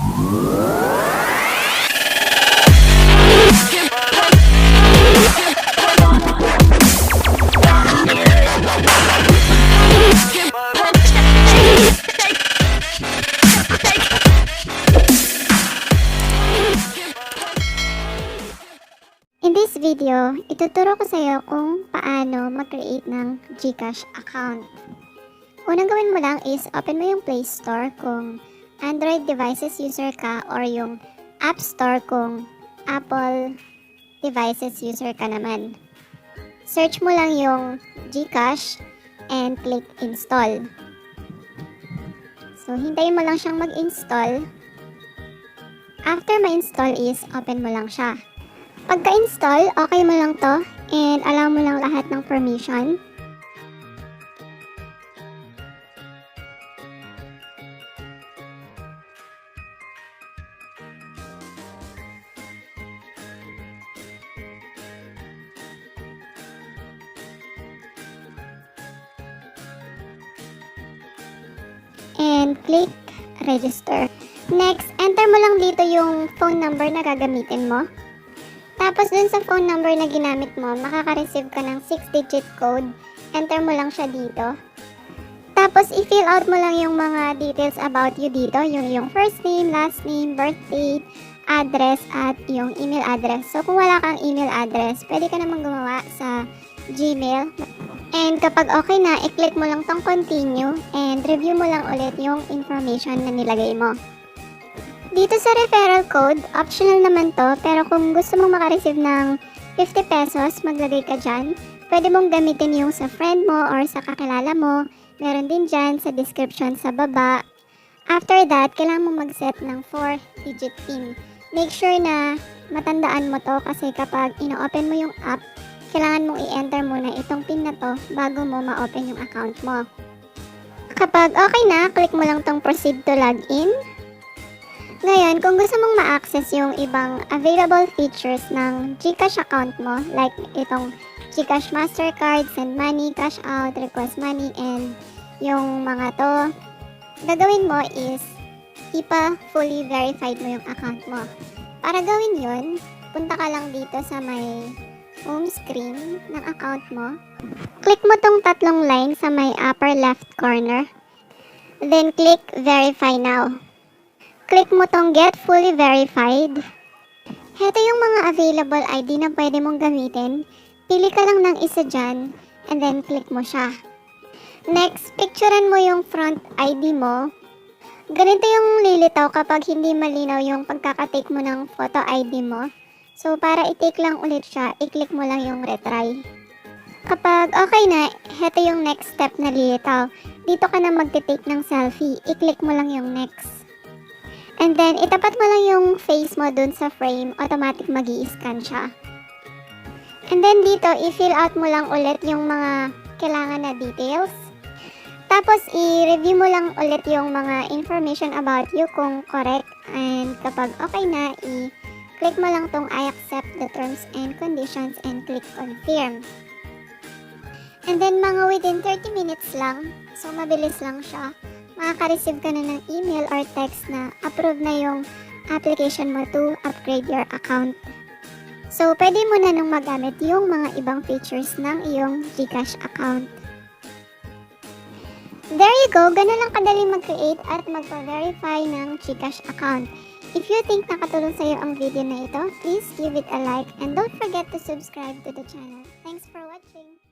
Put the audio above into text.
In this video, ituturo ko sa iyo kung paano mag-create ng Gcash account. Unang gawin mo lang is open mo yung Play Store kung Android devices user ka or yung App Store kung Apple devices user ka naman. Search mo lang yung Gcash and click install. So, hintayin mo lang siyang mag-install. After ma-install is open mo lang siya. Pagka-install, okay mo lang to and allow mo lang lahat ng permission. And click register. Next, enter mo lang dito yung phone number na gagamitin mo. Tapos dun sa phone number na ginamit mo, makaka-receive ka ng 6-digit code. Enter mo lang siya dito. Tapos i-fill out mo lang yung mga details about you dito. Yung first name, last name, birth date, address, at yung email address. So kung wala kang email address, pwede ka namang gumawa sa Gmail. And kapag okay na, i-click mo lang tong continue and review mo lang ulit yung information na nilagay mo. Dito sa referral code, optional naman to, pero kung gusto mong makareceive ng 50 pesos, maglagay ka dyan. Pwede mong gamitin yung sa friend mo or sa kakilala mo. Meron din dyan sa description sa baba. After that, kailangan mo mag-set ng 4-digit PIN. Make sure na matandaan mo to kasi kapag ino-open mo yung app, kailangan mong i-enter muna itong PIN na to bago mo ma-open yung account mo. Kapag okay na, click mo lang tong proceed to login. Ngayon, kung gusto mong ma-access yung ibang available features ng Gcash account mo, like itong Gcash Mastercard, Send Money, Cash Out, Request Money, and yung mga to, gagawin mo is ipa-fully verified mo yung account mo. Para gawin yun, punta ka lang dito sa may home screen ng account mo. Click mo tong tatlong line sa may upper left corner. Then click Verify Now. Click mo tong Get Fully Verified. Heto yung mga available ID na pwede mong gamitin. Pili ka lang ng isa dyan, and then click mo siya. Next, picturean mo yung front ID mo. Ganito yung lilitaw kapag hindi malinaw yung pagkakatake mo ng photo ID mo. So, para i-take lang ulit siya, i-click mo lang yung retry. Kapag okay na, heto yung next step na lilitaw. Dito ka na magte-take ng selfie, i-click mo lang yung next. And then, itapat mo lang yung face mo dun sa frame, automatic magi-scan siya. And then dito, i-fill out mo lang ulit yung mga kailangan na details. Tapos, i-review mo lang ulit yung mga information about you kung correct. And kapag okay na, i-click mo lang tong I accept the terms and conditions and click confirm. And then, mga within 30 minutes lang, so mabilis lang siya, makaka-receive ka na ng email or text na approve na yung application mo to upgrade your account. So, pwede mo na nung magamit yung mga ibang features ng iyong Gcash account. There you go! Ganun lang kadali mag-create at magpa-verify ng Gcash account. If you think nakatulong sa'yo ang video na ito, please give it a like and don't forget to subscribe to the channel. Thanks for watching!